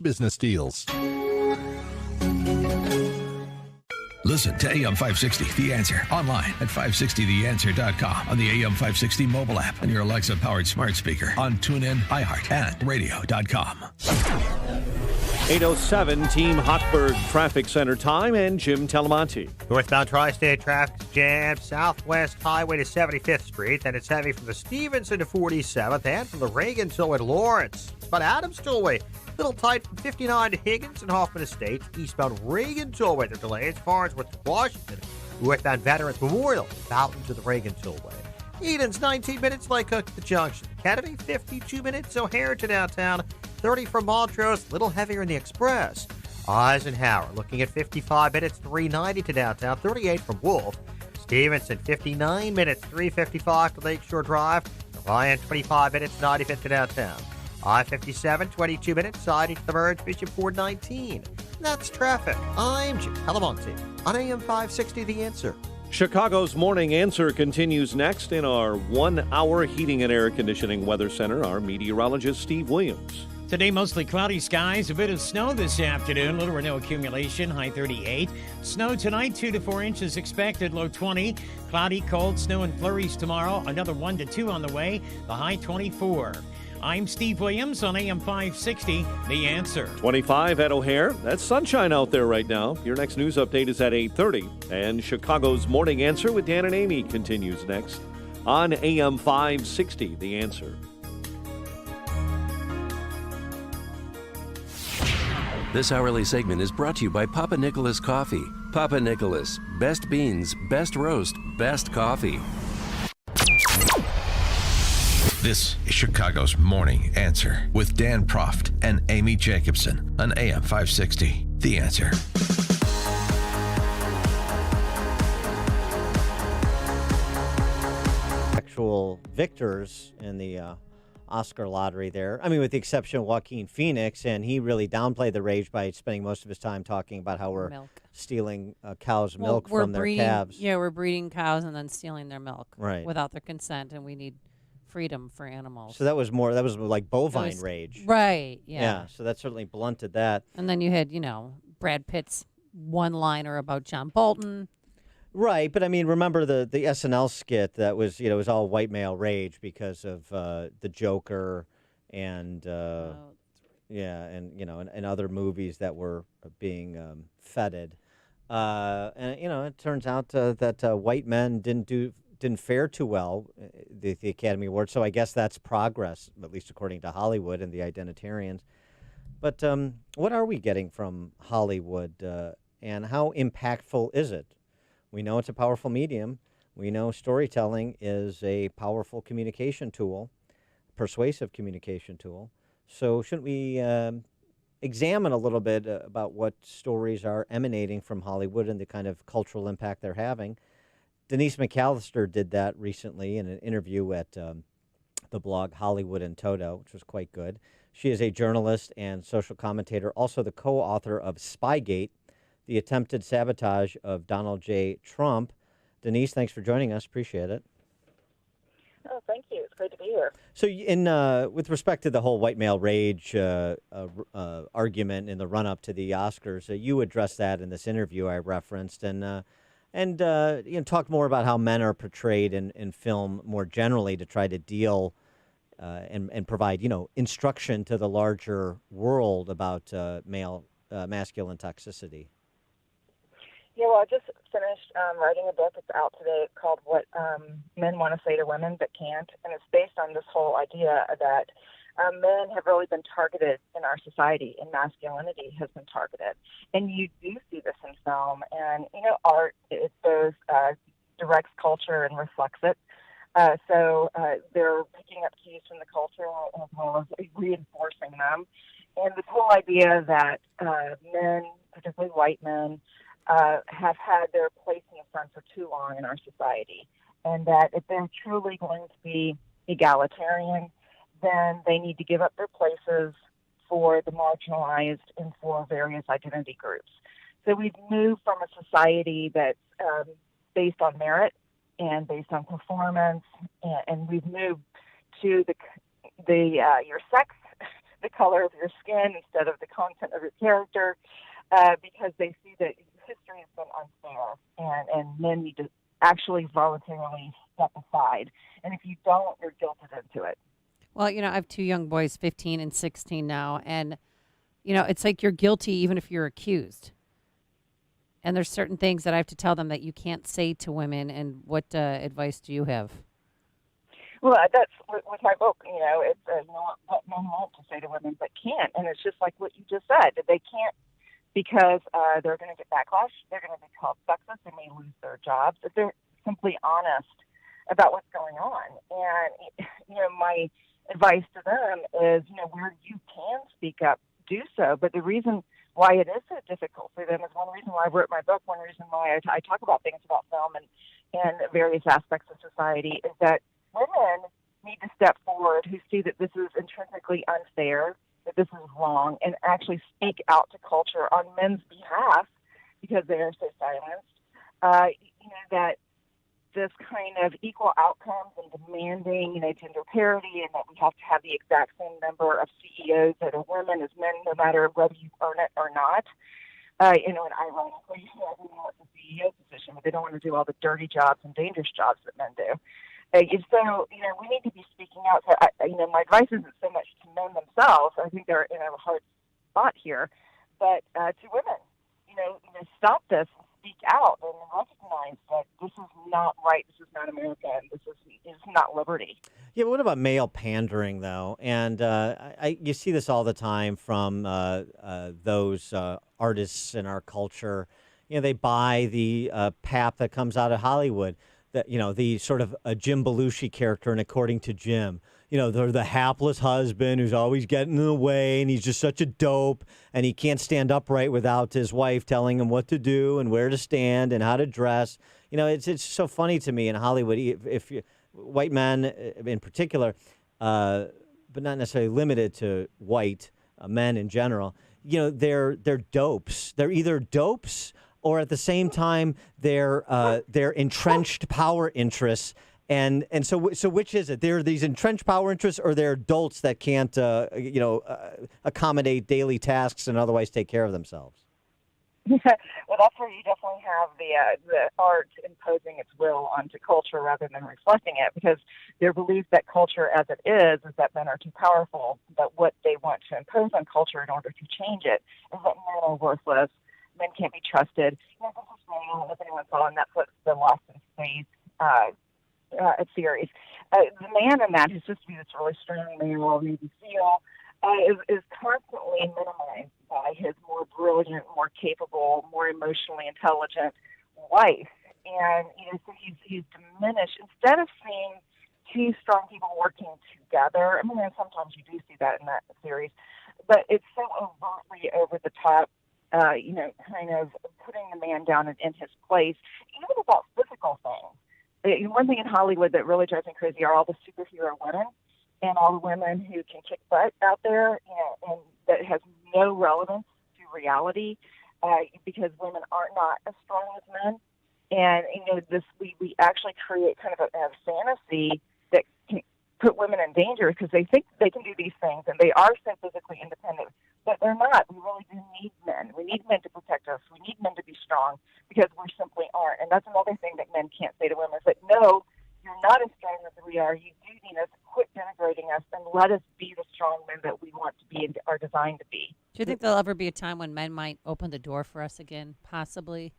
business deals. Listen to AM 560, The Answer, online at 560theanswer.com, on the AM 560 mobile app, on your Alexa-powered smart speaker, on TuneIn, iHeart, and radio.com. 8:07, Team Hotburg Traffic Center time, and Jim Telemonti. Northbound Tri-State traffic jammed southwest highway to 75th Street. Then it's heavy from the Stevenson to 47th and from the Reagan Tollway to Lawrence. But Adams Tollway, little tight from 59 to Higgins and Hoffman Estates. Eastbound Reagan Tollway, there delays Farnsworth to Washington. Northbound Veterans Memorial, Fountain to the Reagan Tollway. Eden's 19 minutes, Lake Hook to the junction. Kennedy, 52 minutes, O'Hare to downtown. 30 from Montrose, little heavier in the Express. Eisenhower looking at 55 minutes, 390 to downtown. 38 from Wolf. Stevenson, 59 minutes, 355 to Lakeshore Drive. Ryan, 25 minutes, 95 to downtown. I-57, 22 minutes, siding to the merge, Bishop 419. That's traffic. I'm Jim Telemonti on AM 560, The Answer. Chicago's Morning Answer continues next in our 1-hour heating and air conditioning weather center. Our meteorologist, Steve Williams. Today, mostly cloudy skies, a bit of snow this afternoon, little or no accumulation, high 38. Snow tonight, 2 to 4 inches expected, low 20. Cloudy, cold, snow and flurries tomorrow, another 1 to 2 on the way, the high 24. I'm Steve Williams on AM 560, The Answer. 25 at O'Hare. That's sunshine out there right now. Your next news update is at 8:30. And Chicago's Morning Answer with Dan and Amy continues next on AM 560, The Answer. This hourly segment is brought to you by Papa Nicholas Coffee. Papa Nicholas, best beans, best roast, best coffee. This is Chicago's Morning Answer with Dan Proft and Amy Jacobson on AM 560, The Answer. Actual victors in the Oscar lottery there. I mean, with the exception of Joaquin Phoenix, and he really downplayed the rage by spending most of his time talking about how we're stealing cow's milk from their calves. Yeah, we're breeding cows and then stealing their milk without their consent, and we need freedom for animals. So that was like bovine rage. Right, yeah. So that certainly blunted that. And then you had, Brad Pitt's one-liner about John Bolton. Right, but I mean, remember the SNL skit that was, it was all white male rage because of the Joker and and other movies that were being feted. And it turns out that white men didn't fare too well the Academy Awards. So I guess that's progress, at least according to Hollywood and the identitarians. But what are we getting from Hollywood, and how impactful is it? We know it's a powerful medium. We know storytelling is a powerful communication tool, persuasive communication tool. So shouldn't we examine a little bit about what stories are emanating from Hollywood and the kind of cultural impact they're having? Denise McAllister did that recently in an interview at the blog Hollywood in Toto, which was quite good. She is a journalist and social commentator, also the co-author of Spygate, the attempted sabotage of Donald J. Trump. Denise, thanks for joining us. Appreciate it. Oh, thank you. It's great to be here. So with respect to the whole white male rage argument in the run-up to the Oscars, you addressed that in this interview I referenced, and talk more about how men are portrayed in film more generally to try to deal and provide, instruction to the larger world about masculine toxicity. Yeah, well, I just finished writing a book. It's out today. It's called What Men Want to Say to Women But Can't, and it's based on this whole idea that men have really been targeted in our society, and masculinity has been targeted. And you do see this in film, and, art, it both directs culture and reflects it. So they're picking up cues from the culture as well as reinforcing them. And this whole idea that men, particularly white men, have had their place in the front for too long in our society, and that if they're truly going to be egalitarian, then they need to give up their places for the marginalized and for various identity groups. So we've moved from a society that's based on merit and based on performance, and we've moved to the your sex the color of your skin instead of the content of your character, because they see that history has been unfair, and men need to actually voluntarily step aside. And if you don't, you're guilted into it. Well, I have two young boys, 15 and 16 now, and, it's like you're guilty even if you're accused. And there's certain things that I have to tell them that you can't say to women. And what advice do you have? Well, that's with my book, it's what men want to say to women but can't. And it's just like what you just said. They can't because they're going to get backlash. They're going to be called sexist. They may lose their jobs if they're simply honest about what's going on. And, my advice to them is, where you can speak up, do so. But the reason why it is so difficult for them is one reason why I wrote my book, one reason why I talk about things about film and various aspects of society is that women need to step forward who see that this is intrinsically unfair, that this is wrong, and actually speak out to culture on men's behalf because they are so silenced. That this kind of equal outcomes and demanding, gender parity, and that we have to have the exact same number of CEOs that are women as men, no matter whether you earn it or not. And ironically, everyone wants a CEO position, but they don't want to do all the dirty jobs and dangerous jobs that men do. So, we need to be speaking out. So, my advice isn't so much to men themselves. I think they're in a hard spot here, but to women, stop this, and speak out, and recognize that this is not right. This is not America. And this is not liberty. Yeah, but what about male pandering, though? And you see this all the time from those artists in our culture. They buy the pap that comes out of Hollywood. That the sort of a Jim Belushi character, and according to Jim, they're the hapless husband who's always getting in the way, and he's just such a dope, and he can't stand upright without his wife telling him what to do and where to stand and how to dress. It's so funny to me in Hollywood, if white men in particular, but not necessarily limited to white men in general. They're dopes. They're either dopes, or at the same time, they're entrenched power interests. And so which is it? They're these entrenched power interests, or they're adults that can't, accommodate daily tasks and otherwise take care of themselves? Well, that's where you definitely have the art imposing its will onto culture rather than reflecting it, because their belief that culture as it is that men are too powerful, but what they want to impose on culture in order to change it is that men are worthless. Men can't be trusted. This is real. If anyone saw on Netflix the Lost in Space series, the man in that who's supposed to be this really strong male Navy SEAL is constantly minimized by his more brilliant, more capable, more emotionally intelligent wife, and so he's diminished instead of seeing two strong people working together. I mean, sometimes you do see that in that series, but it's so overtly over the top. Kind of putting the man down in his place, even about physical things. One thing in Hollywood that really drives me crazy are all the superhero women and all the women who can kick butt out there, and that has no relevance to reality because women are not as strong as men. And, we actually create kind of a fantasy that can put women in danger because they think they can do these things and they are so physically independent. But they're not. We really do need men. We need men to protect us. We need men to be strong because we simply aren't. And that's another thing that men can't say to women is that, no, you're not as strong as we are. You do need us. Quit denigrating us and let us be the strong men that we want to be and are designed to be. Do you think there'll ever be a time when men might open the door for us again, possibly?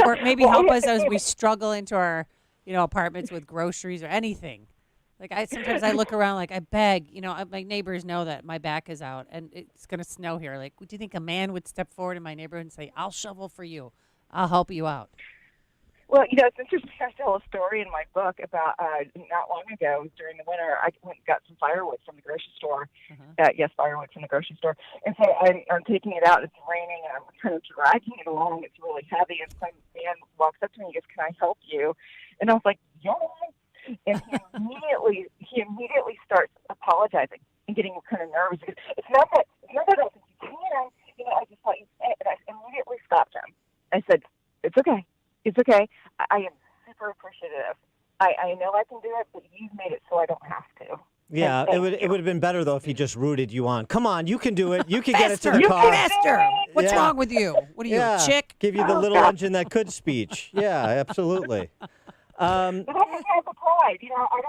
Or maybe help us as we struggle into our, apartments with groceries or anything? Like sometimes I look around, like I beg, my neighbors know that my back is out and it's going to snow here. Like, do you think a man would step forward in my neighborhood and say, I'll shovel for you. I'll help you out? Well, it's interesting. I tell a story in my book about not long ago during the winter, I went and got some firewood from the grocery store. Yes, firewood from the grocery store. And so I'm taking it out. It's raining and I'm kind of dragging it along. It's really heavy. And some man walks up to me and goes, "Can I help you?" And I was like, "Yeah." And he immediately starts apologizing and getting kind of nervous. Because it's not that I don't think you can. I just thought you said it. And I immediately stopped him. I said, "It's okay. It's okay. I am super appreciative. I know I can do it, but you've made it so I don't have to." Yeah, And it would have been better, though, if he just rooted you on. Come on, you can do it. You can get it to the You car. faster. What's Yeah. wrong with you? What are you, Yeah, a chick? give you the little engine that could speech. Yeah, absolutely. But I don't have the pride. You know, I'm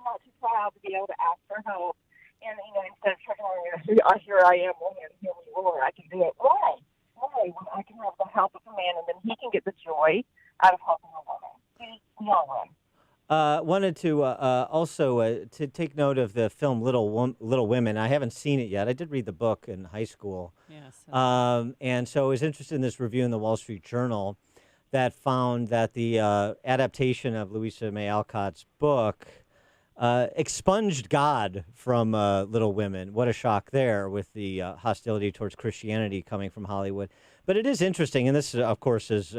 not too proud to be able to ask for help. And, you know, instead of checking on, here I am, woman, here we are, I can do it. Why? When I can have the help of a man, and then he can get the joy out of helping a woman. We all win. Wanted to also to take note of the film Little Women. I haven't seen it yet. I did read the book in high school. Yes. And so I was interested in this review in the Wall Street Journal that found that the adaptation of Louisa May Alcott's book expunged God from Little Women. What a shock there with the hostility towards Christianity coming from Hollywood. But it is interesting, and this, of course, is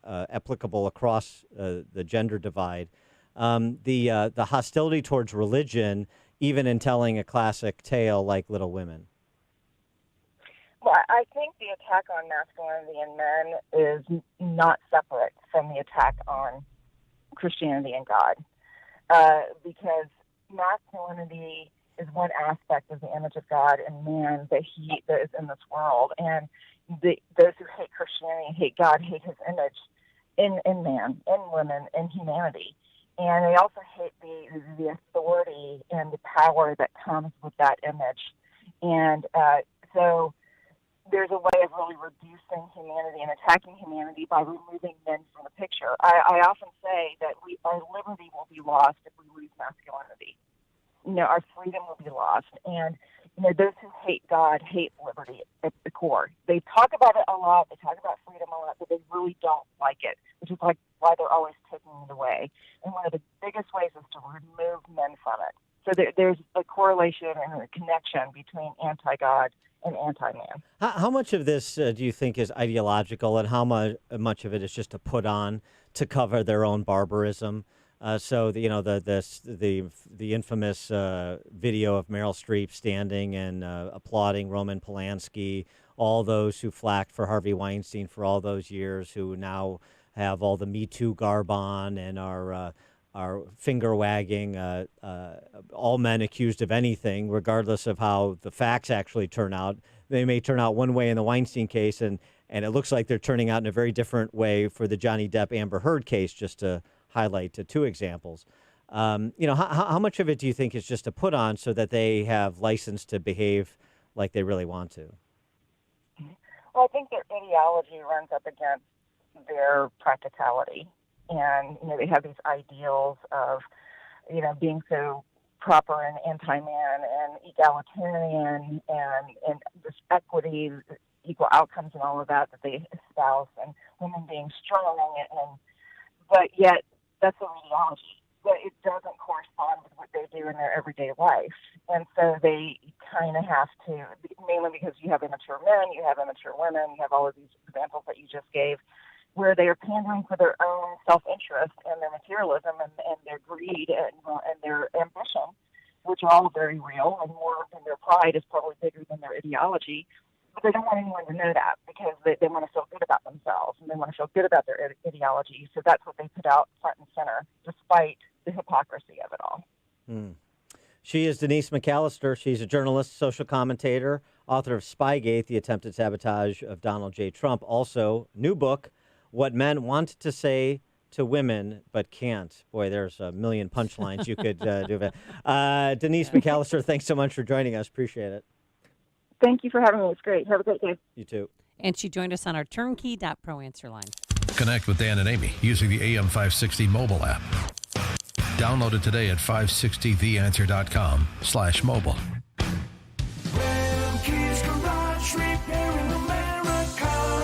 applicable across the gender divide. The hostility towards religion, even in telling a classic tale like Little Women. Well, I think the attack on masculinity in men is not separate from the attack on Christianity and God, because masculinity is one aspect of the image of God in man that is in this world, and those who hate Christianity and hate God hate His image in man, in women, in humanity. And they also hate the authority and the power that comes with that image. And so there's a way of really reducing humanity and attacking humanity by removing men from the picture. I often say that our liberty will be lost if we lose masculinity. You know, our freedom will be lost. And, you know, those who hate God hate liberty at the core. They talk about it a lot. They talk about freedom a lot, but they really don't like it, which is like why they're always taking it away. And one of the biggest ways is to remove men from it. So there's a correlation and a connection between anti-God and anti-man. How much of this do you think is ideological, and how much of it is just a put on to cover their own barbarism? So the infamous video of Meryl Streep standing and applauding Roman Polanski, all those who flacked for Harvey Weinstein for all those years, who now have all the Me Too garb on and are finger wagging, all men accused of anything, regardless of how the facts actually turn out. They may turn out one way in the Weinstein case, and it looks like they're turning out in a very different way for the Johnny Depp Amber Heard case, just to highlight two examples. How much of it do you think is just a put on so that they have license to behave like they really want to? Well, I think their ideology runs up against their practicality. And, you know, they have these ideals of, you know, being so proper and anti-man and egalitarian and this equity, equal outcomes and all of that they espouse, and women being strong. But yet, that's their ideology. But it doesn't correspond with what they do in their everyday life. And so they kind of have to, mainly because you have immature men, you have immature women, you have all of these examples that you just gave, where they are pandering for their own self-interest and their materialism and their greed and their ambition, which are all very real, and more than their pride is probably bigger than their ideology. But they don't want anyone to know that, because they want to feel good about themselves and they want to feel good about their ideology. So that's what they put out front and center, despite the hypocrisy of it all. She is Denise McAllister. She's a journalist, social commentator, author of Spygate, the attempted sabotage of Donald J. Trump. Also, new book, What Men Want to Say to Women But Can't. Boy, there's a million punchlines you could do. Denise McAllister, thanks so much for joining us. Appreciate it. Thank you for having me. It's great. Have a great day. You too. And she joined us on our turnkey.pro answer line. Connect with Dan and Amy using the AM560 mobile app. Download it today at 560theanswer.com/mobile.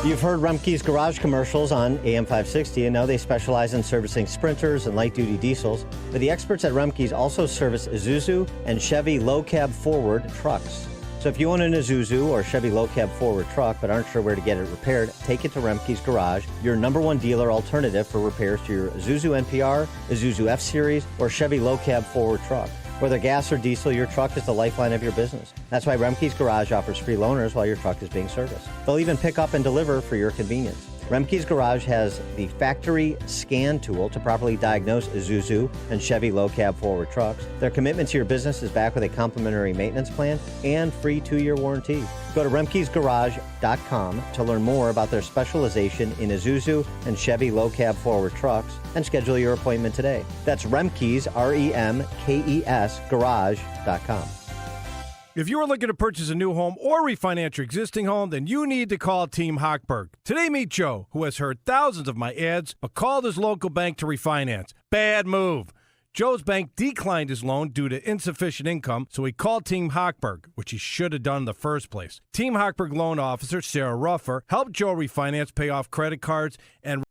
You've heard Rumpke's Garage commercials on AM 560, and now they specialize in servicing Sprinters and light-duty diesels. But the experts at Rumpke's also service Isuzu and Chevy low-cab forward trucks. So if you own an Isuzu or Chevy low-cab forward truck but aren't sure where to get it repaired, take it to Rumpke's Garage, your #1 dealer alternative for repairs to your Isuzu NPR, Isuzu F-Series, or Chevy low-cab forward truck. Whether gas or diesel, your truck is the lifeline of your business. That's why Rumpke's Garage offers free loaners while your truck is being serviced. They'll even pick up and deliver for your convenience. Remke's Garage has the factory scan tool to properly diagnose Isuzu and Chevy low-cab forward trucks. Their commitment to your business is backed with a complimentary maintenance plan and free 2-year warranty. Go to remkesgarage.com to learn more about their specialization in Isuzu and Chevy low-cab forward trucks and schedule your appointment today. That's Remkes, R-E-M-K-E-S, garage.com. If you are looking to purchase a new home or refinance your existing home, then you need to call Team Hochberg. Today, meet Joe, who has heard thousands of my ads, but called his local bank to refinance. Bad move. Joe's bank declined his loan due to insufficient income, so he called Team Hochberg, which he should have done in the first place. Team Hochberg loan officer Sarah Ruffer helped Joe refinance, pay off credit cards, and